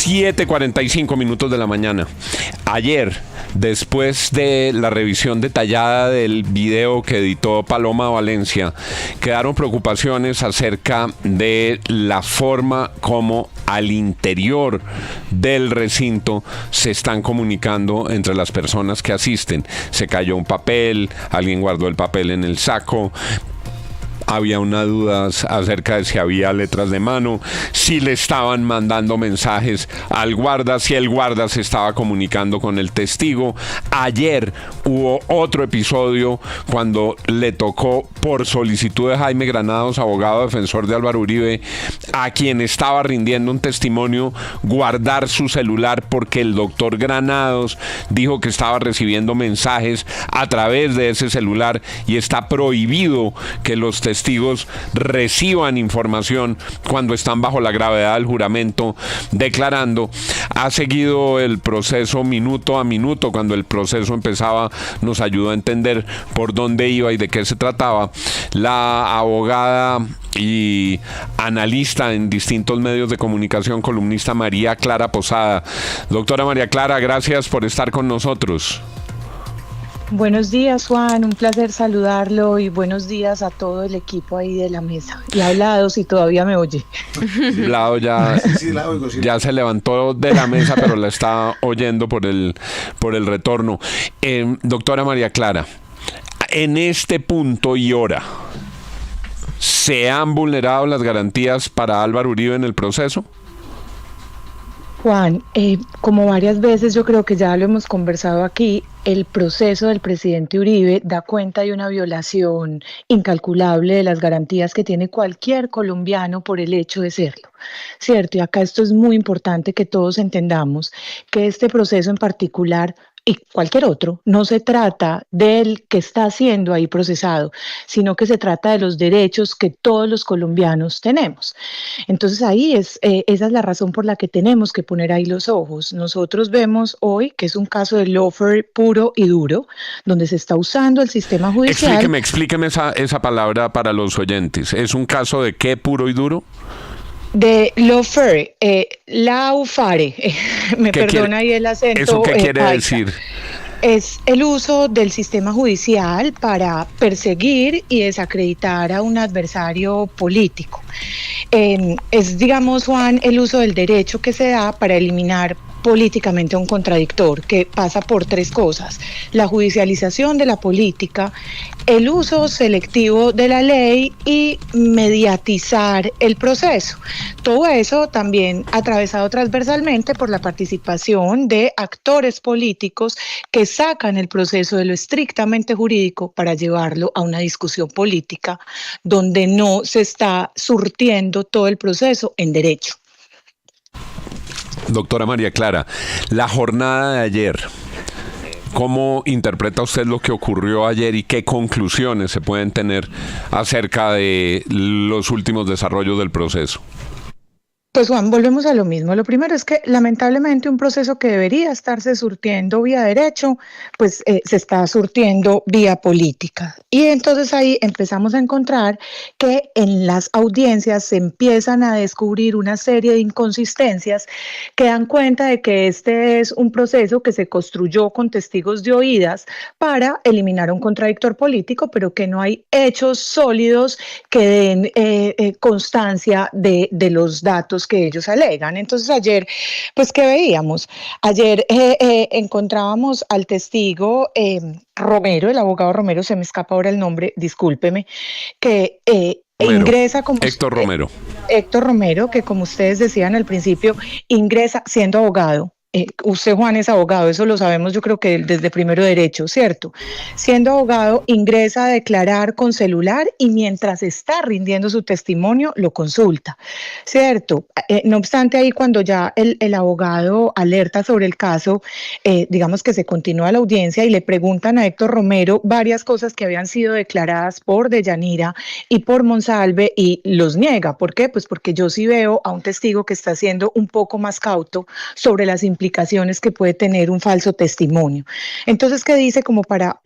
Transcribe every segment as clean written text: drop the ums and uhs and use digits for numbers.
7:45 de la mañana. Ayer, después de la revisión detallada del video que editó Paloma Valencia, quedaron preocupaciones acerca de la forma como al interior del recinto se están comunicando entre las personas que asisten. Se cayó un papel, alguien guardó el papel en el saco. Había una duda acerca de si había letras de mano, si le estaban mandando mensajes al guarda, si el guarda se estaba comunicando con el testigo. Ayer hubo otro episodio cuando le tocó, por solicitud de Jaime Granados, abogado defensor de Álvaro Uribe, a quien estaba rindiendo un testimonio, guardar su celular porque el doctor Granados dijo que estaba recibiendo mensajes a través de ese celular y está prohibido que los testigos reciban información cuando están bajo la gravedad del juramento declarando. Ha seguido el proceso minuto a minuto. Cuando el proceso empezaba, nos ayudó a entender por dónde iba y de qué se trataba la abogada y analista en distintos medios de comunicación, columnista María Clara Posada. Doctora María Clara, gracias por estar con nosotros. Buenos días, Juan, un placer saludarlo y buenos días a todo el equipo ahí de la mesa. Y ha hablado si todavía me oye. Lado ya, ya se levantó de la mesa, pero la está oyendo por el retorno. Doctora María Clara, en este punto y hora, ¿se han vulnerado las garantías para Álvaro Uribe en el proceso? Juan, como varias veces yo creo que ya lo hemos conversado aquí, el proceso del presidente Uribe da cuenta de una violación incalculable de las garantías que tiene cualquier colombiano por el hecho de serlo, ¿cierto? Y acá esto es muy importante que todos entendamos que este proceso en particular y cualquier otro, no se trata del que está siendo ahí procesado, sino que se trata de los derechos que todos los colombianos tenemos. Entonces ahí esa es la razón por la que tenemos que poner ahí los ojos. Nosotros vemos hoy que es un caso de lawfare puro y duro, donde se está usando el sistema judicial. Explíqueme esa palabra para los oyentes. ¿Es un caso de qué puro y duro? De lawfare, laufare, me perdona ahí el acento. ¿Eso qué quiere decir? Es el uso del sistema judicial para perseguir y desacreditar a un adversario político. Es, digamos, Juan, el uso del derecho que se da para eliminar políticamente a un contradictor, que pasa por tres cosas: la judicialización de la política, el uso selectivo de la ley y mediatizar el proceso. Todo eso también atravesado transversalmente por la participación de actores políticos que sacan el proceso de lo estrictamente jurídico para llevarlo a una discusión política donde no se está surtiendo todo el proceso en derecho. Doctora María Clara, la jornada de ayer, ¿cómo interpreta usted lo que ocurrió ayer y qué conclusiones se pueden tener acerca de los últimos desarrollos del proceso? Pues Juan, volvemos a lo mismo. Lo primero es que lamentablemente un proceso que debería estarse surtiendo vía derecho, pues se está surtiendo vía política. Y entonces ahí empezamos a encontrar que en las audiencias se empiezan a descubrir una serie de inconsistencias que dan cuenta de que este es un proceso que se construyó con testigos de oídas para eliminar a un contradictor político, pero que no hay hechos sólidos que den constancia de los datos que ellos alegan. Entonces ayer, pues ¿qué veíamos? Ayer encontrábamos al testigo Romero, el abogado Romero, se me escapa ahora el nombre, discúlpeme, que ingresa como Héctor Romero. Héctor Romero, que como ustedes decían al principio, ingresa siendo abogado. Usted, Juan, es abogado, eso lo sabemos yo creo que desde primero derecho, ¿cierto? Siendo abogado, ingresa a declarar con celular y mientras está rindiendo su testimonio, lo consulta, ¿cierto? No obstante, ahí cuando ya el abogado alerta sobre el caso, digamos que se continúa la audiencia y le preguntan a Héctor Romero varias cosas que habían sido declaradas por Deyanira y por Monsalve y los niega. ¿Por qué? Pues porque yo sí veo a un testigo que está siendo un poco más cauto sobre las implicaciones implicaciones que puede tener un falso testimonio. Entonces, ¿qué dice como para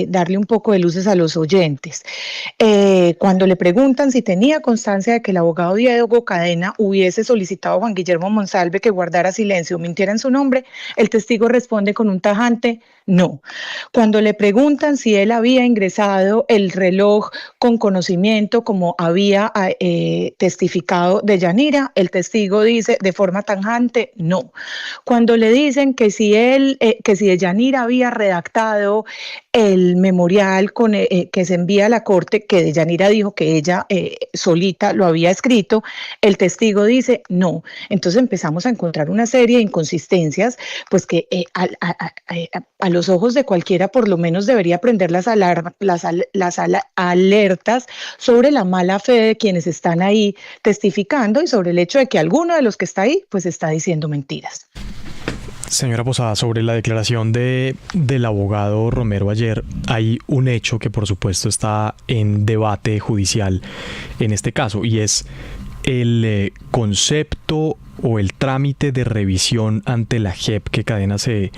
darle un poco de luces a los oyentes? Cuando le preguntan si tenía constancia de que el abogado Diego Cadena hubiese solicitado a Juan Guillermo Monsalve que guardara silencio o mintiera en su nombre, el testigo responde con un tajante no. Cuando le preguntan si él había ingresado el reloj con conocimiento, como había testificado Deyanira, el testigo dice de forma tajante no. Cuando le dicen que si Deyanira había redactado el memorial que se envía a la corte, que Deyanira dijo que ella solita lo había escrito, el testigo dice no. Entonces empezamos a encontrar una serie de inconsistencias, pues que a los ojos de cualquiera por lo menos debería prender las alertas sobre la mala fe de quienes están ahí testificando y sobre el hecho de que alguno de los que está ahí pues está diciendo mentiras. Señora Posada, sobre la declaración del abogado Romero ayer, hay un hecho que por supuesto está en debate judicial en este caso, y es el concepto o el trámite de revisión ante la JEP que Cadena se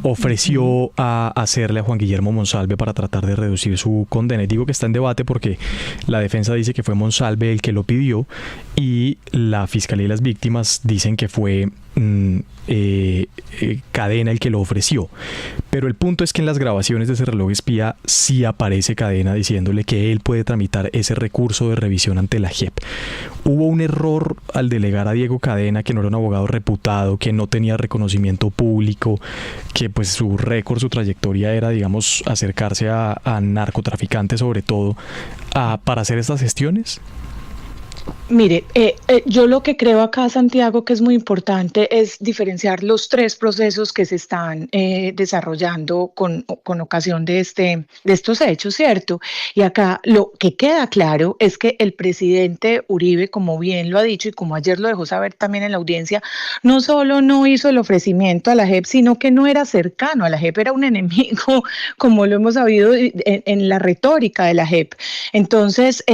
ofreció a hacerle a Juan Guillermo Monsalve para tratar de reducir su condena. Y digo que está en debate porque la defensa dice que fue Monsalve el que lo pidió y la Fiscalía y las víctimas dicen que fue Cadena el que lo ofreció. Pero el punto es que en las grabaciones de ese reloj espía sí aparece Cadena diciéndole que él puede tramitar ese recurso de revisión ante la JEP. Hubo un error al delegar a Diego Cadena, que no era un abogado reputado, que no tenía reconocimiento público, que pues su récord, su trayectoria era, digamos, acercarse a narcotraficantes sobre todo, para hacer estas gestiones. Mire, yo lo que creo acá, Santiago, que es muy importante es diferenciar los tres procesos que se están desarrollando con ocasión de estos hechos, ¿cierto? Y acá lo que queda claro es que el presidente Uribe, como bien lo ha dicho y como ayer lo dejó saber también en la audiencia, no solo no hizo el ofrecimiento a la JEP, sino que no era cercano a la JEP, era un enemigo, como lo hemos sabido en la retórica de la JEP. Entonces,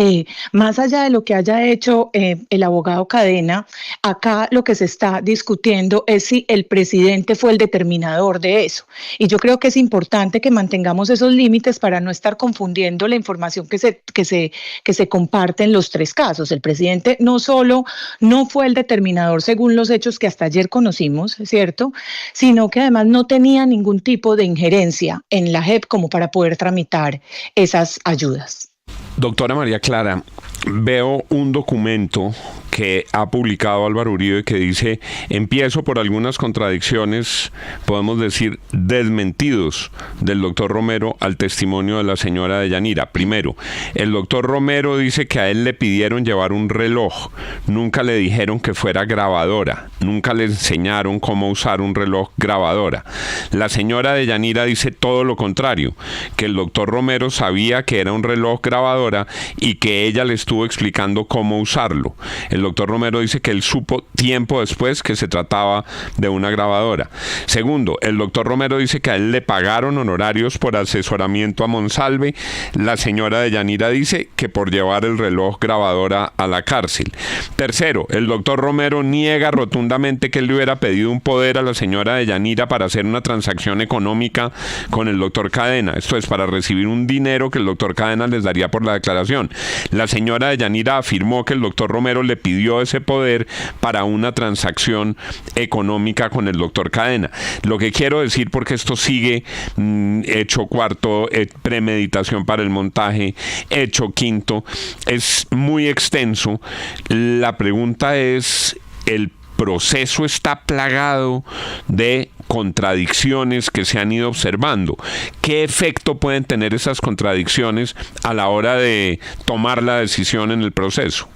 más allá de lo que haya hecho el abogado Cadena, acá lo que se está discutiendo es si el presidente fue el determinador de eso. Y yo creo que es importante que mantengamos esos límites para no estar confundiendo la información que se comparte en los tres casos. El presidente no solo no fue el determinador según los hechos que hasta ayer conocimos, ¿cierto? Sino que además no tenía ningún tipo de injerencia en la JEP como para poder tramitar esas ayudas. Doctora María Clara, veo un documento que ha publicado Álvaro Uribe que dice: empiezo por algunas contradicciones, podemos decir desmentidos, del doctor Romero al testimonio de la señora Deyanira. Primero, el doctor Romero dice que a él le pidieron llevar un reloj, nunca le dijeron que fuera grabadora, nunca le enseñaron cómo usar un reloj grabadora. La señora Deyanira dice todo lo contrario, que el doctor Romero sabía que era un reloj grabadora y que ella le estuvo explicando cómo usarlo. El doctor Romero dice que él supo tiempo después que se trataba de una grabadora. Segundo, el doctor Romero dice que a él le pagaron honorarios por asesoramiento a Monsalve. La señora Deyanira dice que por llevar el reloj grabadora a la cárcel. Tercero, el doctor Romero niega rotundamente que él le hubiera pedido un poder a la señora Deyanira para hacer una transacción económica con el doctor Cadena. Esto es, para recibir un dinero que el doctor Cadena les daría por la declaración. La señora Deyanira afirmó que el doctor Romero le pidió ese poder para una transacción económica con el doctor Cadena. Lo que quiero decir, porque esto sigue hecho cuarto, premeditación para el montaje, hecho quinto, es muy extenso. La pregunta es, ¿el proceso está plagado de contradicciones que se han ido observando? ¿Qué efecto pueden tener esas contradicciones a la hora de tomar la decisión en el proceso?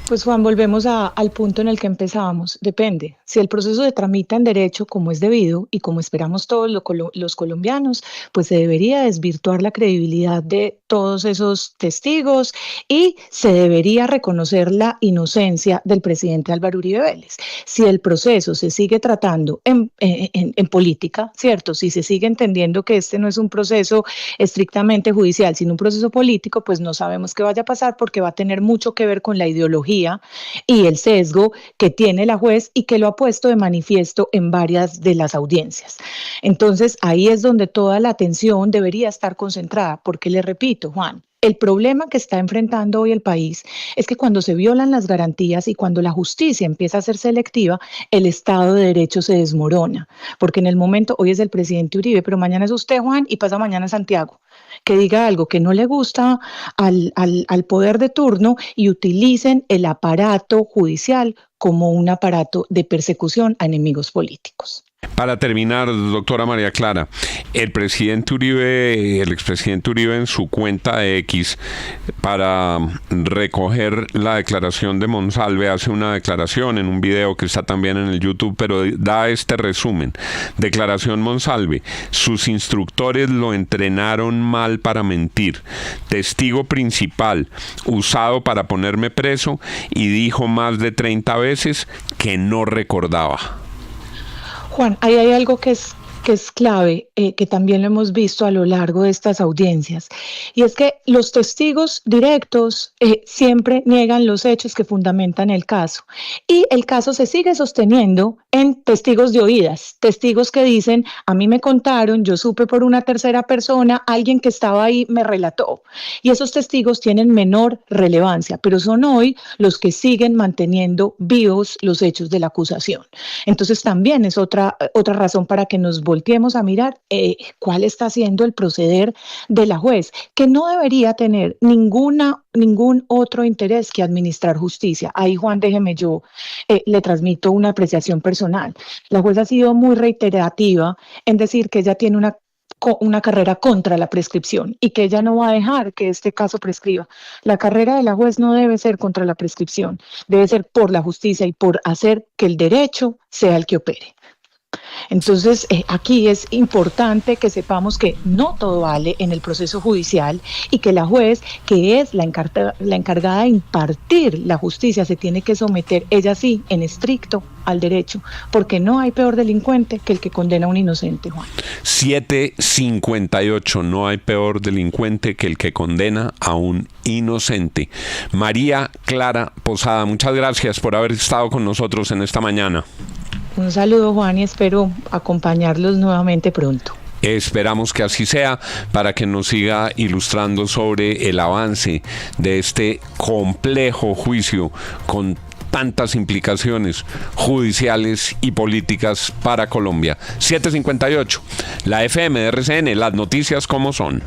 Pues Juan, volvemos al punto en el que empezábamos. Depende. Si el proceso se tramita en derecho como es debido y como esperamos todos los colombianos, pues se debería desvirtuar la credibilidad de todos esos testigos y se debería reconocer la inocencia del presidente Álvaro Uribe Vélez. Si el proceso se sigue tratando en política, ¿cierto? Si se sigue entendiendo que este no es un proceso estrictamente judicial, sino un proceso político, pues no sabemos qué vaya a pasar porque va a tener mucho que ver con la ideología garantía y el sesgo que tiene la juez y que lo ha puesto de manifiesto en varias de las audiencias. Entonces, ahí es donde toda la atención debería estar concentrada, porque le repito, Juan, el problema que está enfrentando hoy el país es que cuando se violan las garantías y cuando la justicia empieza a ser selectiva, el Estado de Derecho se desmorona. Porque en el momento, hoy es el presidente Uribe, pero mañana es usted, Juan, y pasa mañana es Santiago, que diga algo que no le gusta al poder de turno y utilicen el aparato judicial como un aparato de persecución a enemigos políticos. Para terminar, doctora María Clara, el expresidente Uribe en su cuenta de X, para recoger la declaración de Monsalve, hace una declaración en un video que está también en el YouTube, pero da este resumen. Declaración Monsalve: sus instructores lo entrenaron mal para mentir. Testigo principal, usado para ponerme preso, y dijo más de 30 veces que no recordaba. Juan, ahí hay algo que es clave, que también lo hemos visto a lo largo de estas audiencias, y es que los testigos directos siempre niegan los hechos que fundamentan el caso, y el caso se sigue sosteniendo en testigos de oídas, testigos que dicen: a mí me contaron, yo supe por una tercera persona, alguien que estaba ahí me relató, y esos testigos tienen menor relevancia, pero son hoy los que siguen manteniendo vivos los hechos de la acusación. Entonces también es otra razón para que nos volteemos a mirar cuál está siendo el proceder de la juez, que no debería tener ningún otro interés que administrar justicia. Ahí, Juan, déjeme, yo le transmito una apreciación personal. La juez ha sido muy reiterativa en decir que ella tiene una carrera contra la prescripción y que ella no va a dejar que este caso prescriba. La carrera de la juez no debe ser contra la prescripción, debe ser por la justicia y por hacer que el derecho sea el que opere. Entonces, aquí es importante que sepamos que no todo vale en el proceso judicial y que la juez, que es la encargada de impartir la justicia, se tiene que someter, ella sí, en estricto al derecho, porque no hay peor delincuente que el que condena a un inocente, Juan. 7:58, no hay peor delincuente que el que condena a un inocente. María Clara Posada, muchas gracias por haber estado con nosotros en esta mañana. Un saludo, Juan, y espero acompañarlos nuevamente pronto. Esperamos que así sea, para que nos siga ilustrando sobre el avance de este complejo juicio con tantas implicaciones judiciales y políticas para Colombia. 7:58, la FM de RCN, las noticias como son.